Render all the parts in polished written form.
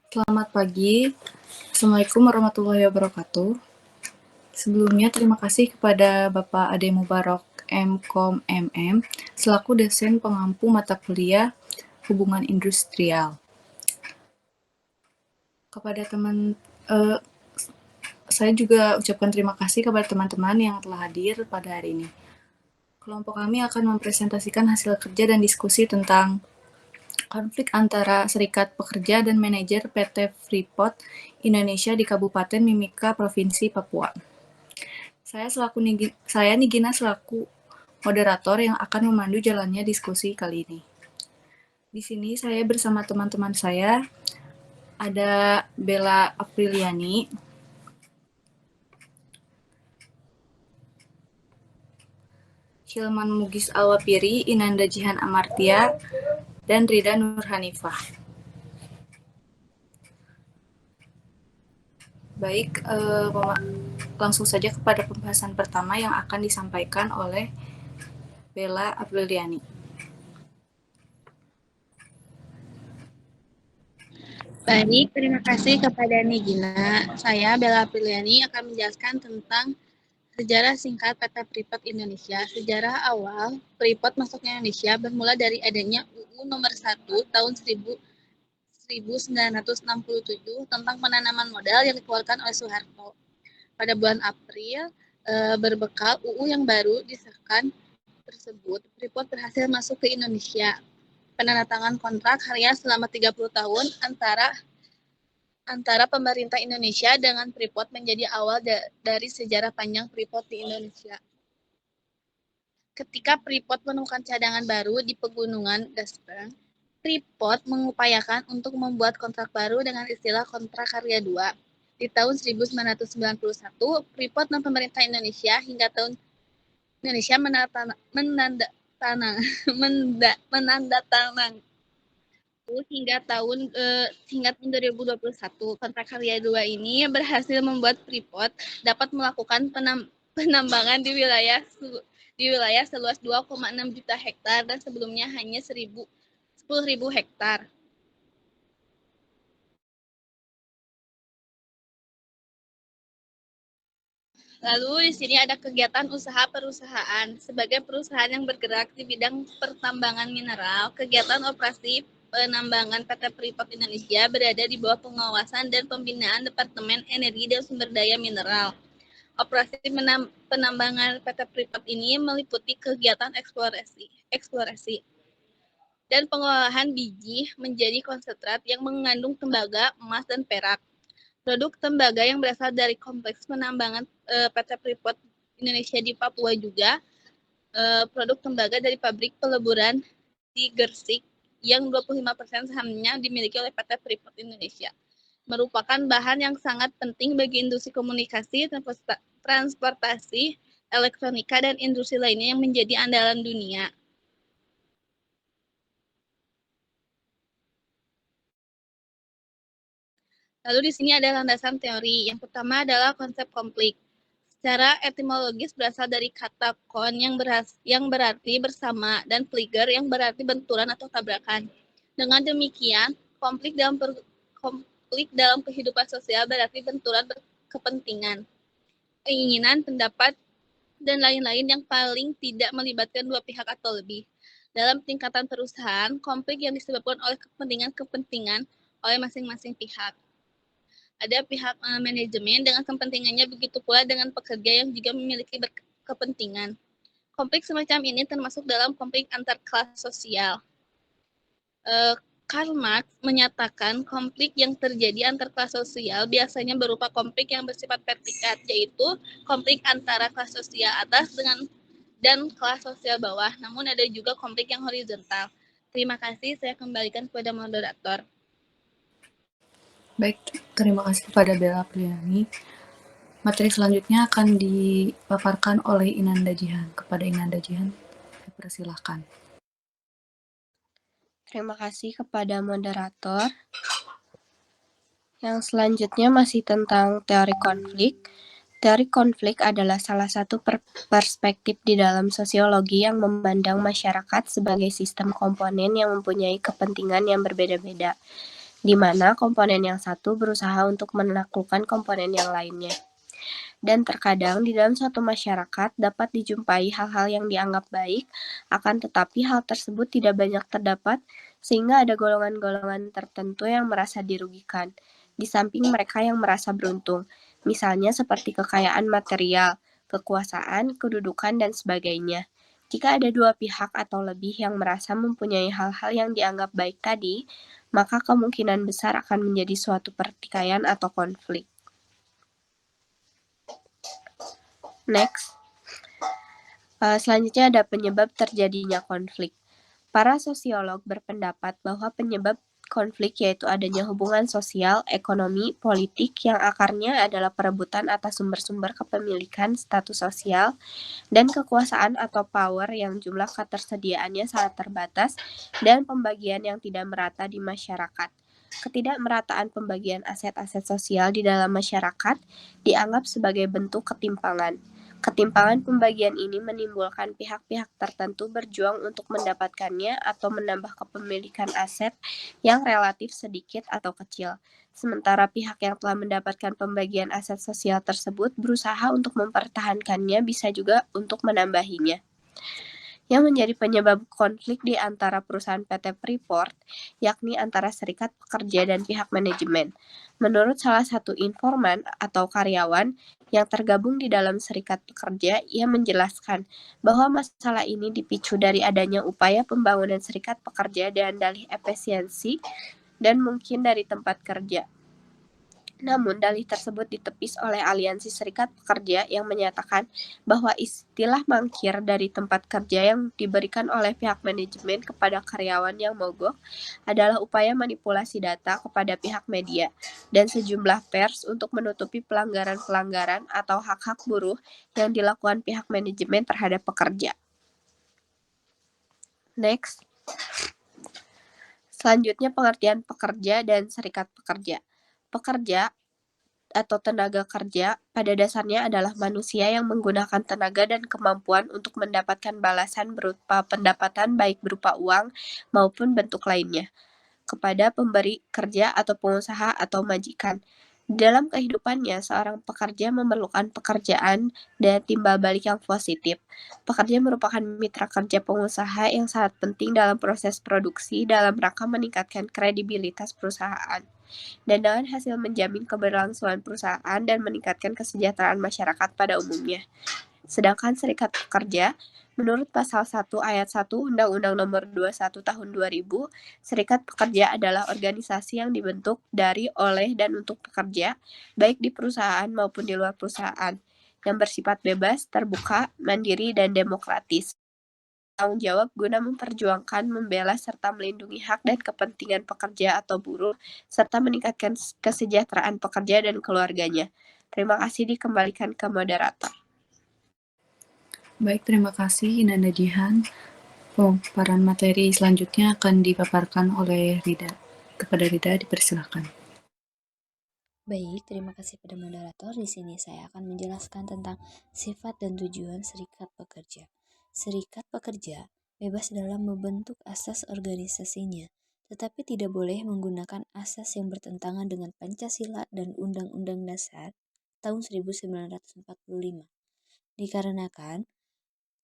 Selamat pagi. Assalamualaikum warahmatullahi wabarakatuh. Sebelumnya terima kasih kepada Bapak Ade Mubarok MKom MM selaku dosen pengampu mata kuliah Hubungan Industrial. Kepada saya juga ucapkan terima kasih kepada teman-teman yang telah hadir pada hari ini. Kelompok kami akan mempresentasikan hasil kerja dan diskusi tentang konflik antara Serikat Pekerja dan manajer PT Freeport Indonesia di Kabupaten Mimika, Provinsi Papua. Saya Nigina selaku moderator yang akan memandu jalannya diskusi kali ini. Di sini saya bersama teman-teman saya, ada Bella Apriliani, Hilman Mugis Alwapiri, Inanda Jihan Amartia, dan Rida Nurhanifah. Baik, langsung saja kepada pembahasan pertama yang akan disampaikan oleh Bella Apriliani. Baik, terima kasih kepada Nigina. Saya Bella Apriliani akan menjelaskan tentang sejarah singkat PT Freeport Indonesia. Sejarah awal Freeport masuk ke Indonesia bermula dari adanya UU nomor 1 tahun 1967 tentang penanaman modal yang dikeluarkan oleh Soeharto. Pada bulan April, berbekal UU yang baru disahkan tersebut, Freeport berhasil masuk ke Indonesia. Penandatangan kontrak karya selama 30 tahun antara pemerintah Indonesia dengan Freeport menjadi awal dari sejarah panjang Freeport di Indonesia. Ketika Freeport menemukan cadangan baru di pegunungan Dasberg, Freeport mengupayakan untuk membuat kontrak baru dengan istilah kontrak karya 2. Di tahun 1991, Freeport dan pemerintah Indonesia hingga tahun Indonesia menandatangani hingga tahun 2021. Kontrak karya 2 ini berhasil membuat Freeport dapat melakukan penambangan di wilayah seluas 2,6 juta hektar dan sebelumnya hanya 10.000 hektar. Lalu di sini ada kegiatan usaha perusahaan. Sebagai perusahaan yang bergerak di bidang pertambangan mineral, kegiatan operasi penambangan PT Freeport Indonesia berada di bawah pengawasan dan pembinaan Departemen Energi dan Sumber Daya Mineral. Operasi penambangan PT Freeport ini meliputi kegiatan eksplorasi dan pengolahan biji menjadi konsentrat yang mengandung tembaga, emas, dan perak. Produk tembaga yang berasal dari kompleks penambangan PT Freeport Indonesia di Papua juga produk tembaga dari pabrik peleburan di Gersik yang 25% sahamnya dimiliki oleh PT Freeport Indonesia. Merupakan bahan yang sangat penting bagi industri komunikasi, transportasi, elektronika, dan industri lainnya yang menjadi andalan dunia. Lalu di sini ada landasan teori. Yang pertama adalah konsep konflik. Secara etimologis berasal dari kata kon yang berarti bersama dan pliger yang berarti benturan atau tabrakan. Dengan demikian, konflik dalam kehidupan sosial berarti benturan berkepentingan, keinginan, pendapat, dan lain-lain yang paling tidak melibatkan dua pihak atau lebih. Dalam tingkatan perusahaan, konflik yang disebabkan oleh kepentingan-kepentingan oleh masing-masing pihak. Ada pihak manajemen dengan kepentingannya, begitu pula dengan pekerja yang juga memiliki kepentingan. Konflik semacam ini termasuk dalam konflik antar kelas sosial. Karl Marx menyatakan konflik yang terjadi antar kelas sosial biasanya berupa konflik yang bersifat vertikal, yaitu konflik antara kelas sosial atas dan kelas sosial bawah. Namun ada juga konflik yang horizontal. Terima kasih, saya kembalikan kepada moderator. Baik, terima kasih kepada Bella Apriliani. Materi selanjutnya akan dipaparkan oleh Inanda Jihan. Kepada Inanda Jihan, saya persilahkan. Terima kasih kepada moderator. Yang selanjutnya masih tentang teori konflik. Teori konflik adalah salah satu perspektif di dalam sosiologi yang memandang masyarakat sebagai sistem komponen yang mempunyai kepentingan yang berbeda-beda. di mana komponen yang satu berusaha untuk menaklukkan komponen yang lainnya. Dan terkadang di dalam suatu masyarakat dapat dijumpai hal-hal yang dianggap baik, akan tetapi hal tersebut tidak banyak terdapat, sehingga ada golongan-golongan tertentu yang merasa dirugikan, di samping mereka yang merasa beruntung, misalnya seperti kekayaan material, kekuasaan, kedudukan, dan sebagainya. Jika ada dua pihak atau lebih yang merasa mempunyai hal-hal yang dianggap baik tadi, maka kemungkinan besar akan menjadi suatu pertikaian atau konflik. Next, selanjutnya ada penyebab terjadinya konflik. Para sosiolog berpendapat bahwa penyebab konflik yaitu adanya hubungan sosial, ekonomi, politik yang akarnya adalah perebutan atas sumber-sumber kepemilikan, status sosial, dan kekuasaan atau power yang jumlah ketersediaannya sangat terbatas dan pembagian yang tidak merata di masyarakat. Ketidakmerataan pembagian aset-aset sosial di dalam masyarakat dianggap sebagai bentuk ketimpangan. Ketimpangan pembagian ini menimbulkan pihak-pihak tertentu berjuang untuk mendapatkannya atau menambah kepemilikan aset yang relatif sedikit atau kecil. Sementara pihak yang telah mendapatkan pembagian aset sosial tersebut berusaha untuk mempertahankannya, bisa juga untuk menambahinya. Yang menjadi penyebab konflik di antara perusahaan PT Freeport, yakni antara serikat pekerja dan pihak manajemen. Menurut salah satu informan atau karyawan yang tergabung di dalam serikat pekerja, ia menjelaskan bahwa masalah ini dipicu dari adanya upaya pembangunan serikat pekerja dan dalih efisiensi dan mungkin dari tempat kerja. Namun, dalih tersebut ditepis oleh Aliansi Serikat Pekerja yang menyatakan bahwa istilah mangkir dari tempat kerja yang diberikan oleh pihak manajemen kepada karyawan yang mogok adalah upaya manipulasi data kepada pihak media dan sejumlah pers untuk menutupi pelanggaran-pelanggaran atau hak-hak buruh yang dilakukan pihak manajemen terhadap pekerja. Next. Selanjutnya pengertian pekerja dan serikat pekerja. Pekerja atau tenaga kerja pada dasarnya adalah manusia yang menggunakan tenaga dan kemampuan untuk mendapatkan balasan berupa pendapatan baik berupa uang maupun bentuk lainnya kepada pemberi kerja atau pengusaha atau majikan. Dalam kehidupannya, seorang pekerja memerlukan pekerjaan dan timbal balik yang positif. Pekerja merupakan mitra kerja pengusaha yang sangat penting dalam proses produksi dalam rangka meningkatkan kredibilitas perusahaan dan dengan hasil menjamin keberlangsungan perusahaan dan meningkatkan kesejahteraan masyarakat pada umumnya. Sedangkan serikat pekerja, menurut pasal 1 ayat 1 Undang-Undang Nomor 21 Tahun 2000, serikat pekerja adalah organisasi yang dibentuk dari, oleh, dan untuk pekerja, baik di perusahaan maupun di luar perusahaan, yang bersifat bebas, terbuka, mandiri, dan demokratis. Tanggung jawab guna memperjuangkan, membela, serta melindungi hak dan kepentingan pekerja atau buruh, serta meningkatkan kesejahteraan pekerja dan keluarganya. Terima kasih, dikembalikan ke moderator. Baik, terima kasih Inanda Jihan. Pemaparan materi selanjutnya akan dipaparkan oleh Rida. Kepada Rida, dipersilakan. Baik, terima kasih pada moderator. Di sini saya akan menjelaskan tentang sifat dan tujuan serikat pekerja. Serikat pekerja bebas dalam membentuk asas organisasinya, tetapi tidak boleh menggunakan asas yang bertentangan dengan Pancasila dan Undang-Undang Dasar tahun 1945. Dikarenakan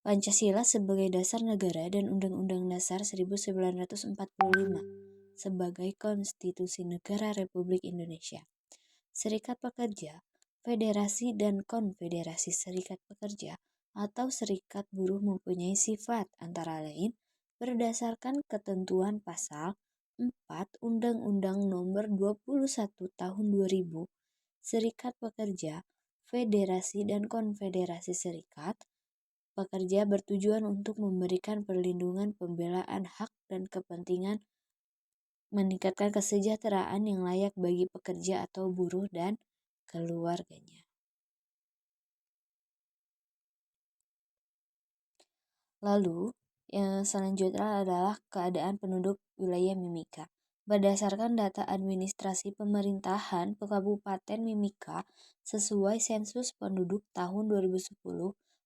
Pancasila sebagai dasar negara dan Undang-Undang Dasar 1945 sebagai konstitusi negara Republik Indonesia. Serikat pekerja, federasi dan konfederasi serikat pekerja atau serikat buruh mempunyai sifat antara lain berdasarkan ketentuan pasal 4 Undang-Undang Nomor 21 Tahun 2000. Serikat pekerja, federasi dan konfederasi serikat pekerja bertujuan untuk memberikan perlindungan pembelaan hak dan kepentingan meningkatkan kesejahteraan yang layak bagi pekerja atau buruh dan keluarganya. Lalu, yang selanjutnya adalah keadaan penduduk wilayah Mimika. Berdasarkan data administrasi pemerintahan Kabupaten Mimika sesuai sensus penduduk tahun 2010,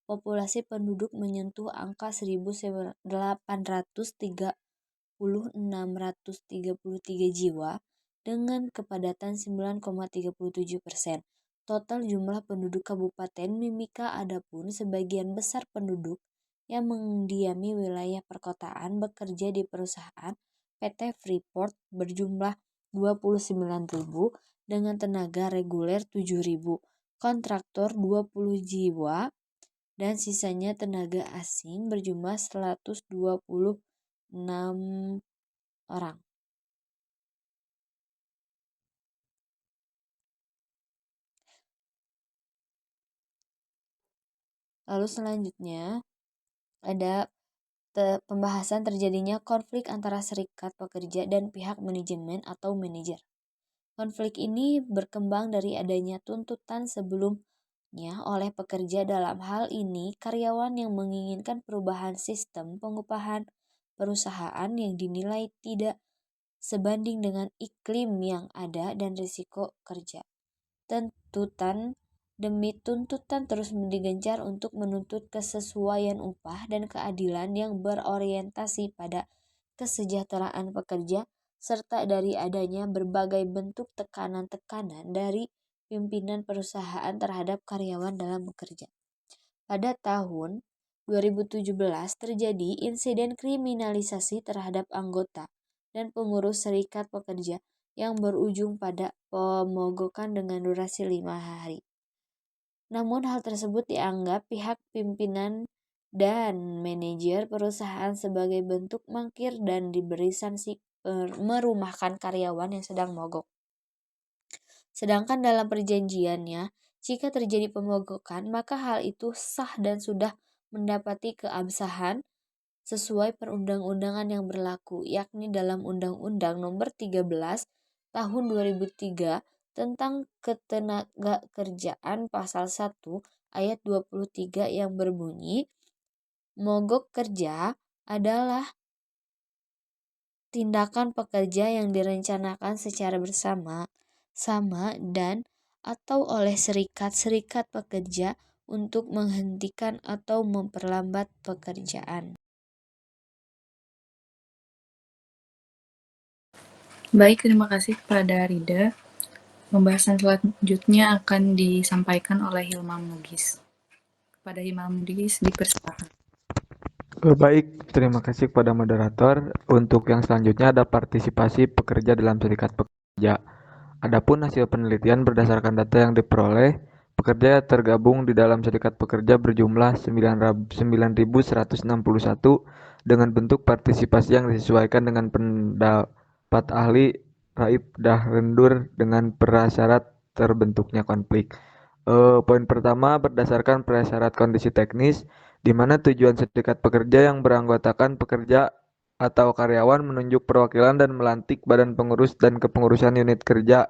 populasi penduduk menyentuh angka 1.836.633 jiwa dengan kepadatan 9,37%. Total jumlah penduduk Kabupaten Mimika adapun sebagian besar penduduk yang mendiami wilayah perkotaan bekerja di perusahaan PT Freeport berjumlah 29.000 dengan tenaga reguler 7.000, kontraktor 20 jiwa, dan sisanya tenaga asing berjumlah 126 orang. Lalu selanjutnya ada pembahasan terjadinya konflik antara serikat pekerja dan pihak manajemen atau manajer. Konflik ini berkembang dari adanya tuntutan sebelumnya oleh pekerja, dalam hal ini karyawan yang menginginkan perubahan sistem pengupahan perusahaan yang dinilai tidak sebanding dengan iklim yang ada dan risiko kerja. Tuntutan demi tuntutan terus digencar untuk menuntut kesesuaian upah dan keadilan yang berorientasi pada kesejahteraan pekerja, serta dari adanya berbagai bentuk tekanan-tekanan dari pimpinan perusahaan terhadap karyawan dalam bekerja. Pada tahun 2017 terjadi insiden kriminalisasi terhadap anggota dan pengurus serikat pekerja yang berujung pada pemogokan dengan durasi 5 hari. Namun hal tersebut dianggap pihak pimpinan dan manajer perusahaan sebagai bentuk mangkir dan diberi sanksi merumahkan karyawan yang sedang mogok. Sedangkan dalam perjanjiannya, jika terjadi pemogokan, maka hal itu sah dan sudah mendapati keabsahan sesuai perundang-undangan yang berlaku, yakni dalam Undang-Undang Nomor 13 Tahun 2003 tentang Ketenagakerjaan Pasal 1 Ayat 23 yang berbunyi, mogok kerja adalah tindakan pekerja yang direncanakan secara bersama sama dan atau oleh serikat-serikat pekerja untuk menghentikan atau memperlambat pekerjaan. Baik, terima kasih kepada Rida. Pembahasan selanjutnya akan disampaikan oleh Hilma Mugis. Kepada Hilma Mugis, dipersilakan. Baik, terima kasih kepada moderator. Untuk yang selanjutnya ada partisipasi pekerja dalam serikat pekerja. Adapun hasil penelitian berdasarkan data yang diperoleh, pekerja tergabung di dalam serikat pekerja berjumlah 9.161 dengan bentuk partisipasi yang disesuaikan dengan pendapat ahli Raib Dahrendur dengan prasyarat terbentuknya konflik. Poin pertama, berdasarkan prasyarat kondisi teknis, di mana tujuan serikat pekerja yang beranggotakan pekerja atau karyawan menunjuk perwakilan dan melantik badan pengurus dan kepengurusan unit kerja.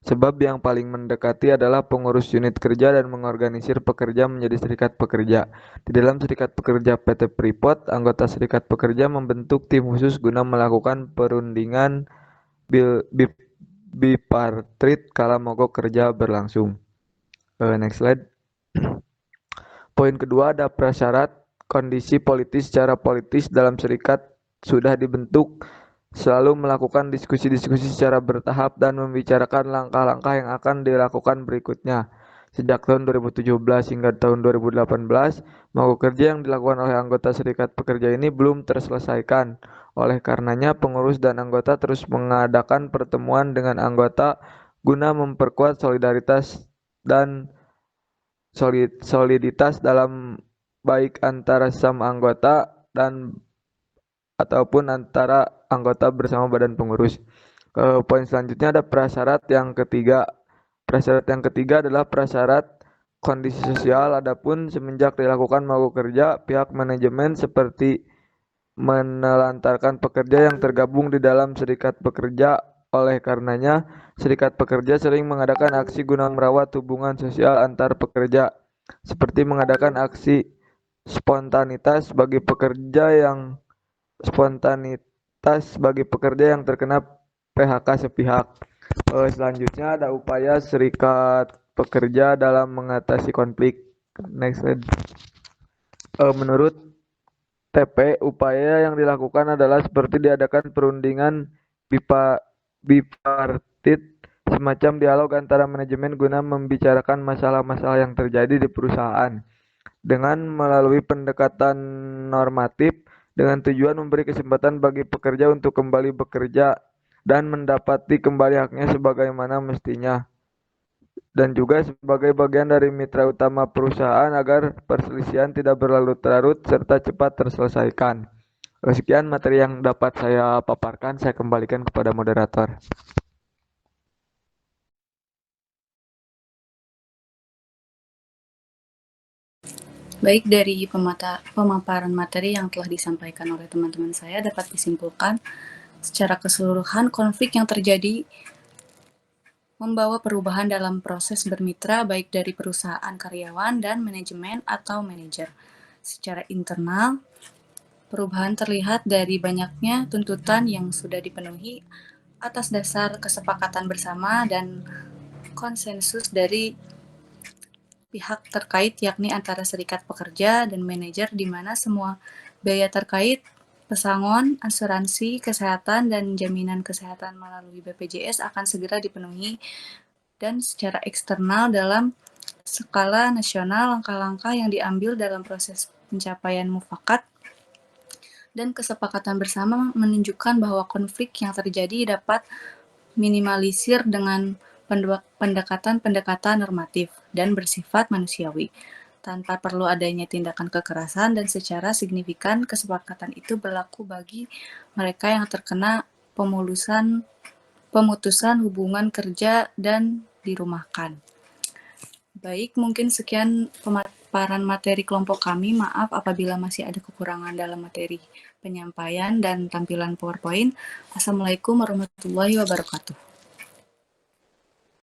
Sebab yang paling mendekati adalah pengurus unit kerja dan mengorganisir pekerja menjadi serikat pekerja. Di dalam serikat pekerja PT Freeport, anggota serikat pekerja membentuk tim khusus guna melakukan perundingan bipartit kala mogok kerja berlangsung. Next slide. Poin kedua ada prasyarat kondisi politis. Secara politis dalam serikat sudah dibentuk selalu melakukan diskusi-diskusi secara bertahap dan membicarakan langkah-langkah yang akan dilakukan berikutnya. Sejak tahun 2017 hingga tahun 2018, mogok kerja yang dilakukan oleh anggota serikat pekerja ini belum terselesaikan. Oleh karenanya, pengurus dan anggota terus mengadakan pertemuan dengan anggota guna memperkuat solidaritas dan soliditas dalam baik antara sesama anggota dan ataupun antara anggota bersama badan pengurus. Poin selanjutnya ada prasyarat yang ketiga. Prasyarat yang ketiga adalah prasyarat kondisi sosial. Adapun semenjak dilakukan mogok kerja, pihak manajemen seperti menelantarkan pekerja yang tergabung di dalam serikat pekerja. Oleh karenanya, serikat pekerja sering mengadakan aksi guna merawat hubungan sosial antar pekerja, seperti mengadakan aksi spontanitas bagi pekerja yang terkena PHK sepihak. Selanjutnya ada upaya serikat pekerja dalam mengatasi konflik. Next slide. Menurut TP, upaya yang dilakukan adalah seperti diadakan perundingan bipartit tripartit, semacam dialog antara manajemen guna membicarakan masalah-masalah yang terjadi di perusahaan dengan melalui pendekatan normatif dengan tujuan memberi kesempatan bagi pekerja untuk kembali bekerja dan mendapati kembali haknya sebagaimana mestinya, dan juga sebagai bagian dari mitra utama perusahaan agar perselisihan tidak berlarut-larut serta cepat terselesaikan. Sekian materi yang dapat saya paparkan, saya kembalikan kepada moderator. Baik, dari pemaparan materi yang telah disampaikan oleh teman-teman saya dapat disimpulkan secara keseluruhan konflik yang terjadi membawa perubahan dalam proses bermitra baik dari perusahaan, karyawan, dan manajemen atau manajer. Secara internal, perubahan terlihat dari banyaknya tuntutan yang sudah dipenuhi atas dasar kesepakatan bersama dan konsensus dari pihak terkait, yakni antara serikat pekerja dan manajer, di mana semua biaya terkait pesangon, asuransi, kesehatan, dan jaminan kesehatan melalui BPJS akan segera dipenuhi. Dan secara eksternal, dalam skala nasional, langkah-langkah yang diambil dalam proses pencapaian mufakat dan kesepakatan bersama menunjukkan bahwa konflik yang terjadi dapat minimalisir dengan pendekatan-pendekatan normatif dan bersifat manusiawi, tanpa perlu adanya tindakan kekerasan, dan secara signifikan kesepakatan itu berlaku bagi mereka yang terkena pemutusan hubungan kerja dan dirumahkan. Baik, mungkin sekian pemaparan materi kelompok kami. Maaf apabila masih ada kekurangan dalam materi penyampaian dan tampilan PowerPoint. Assalamualaikum warahmatullahi wabarakatuh.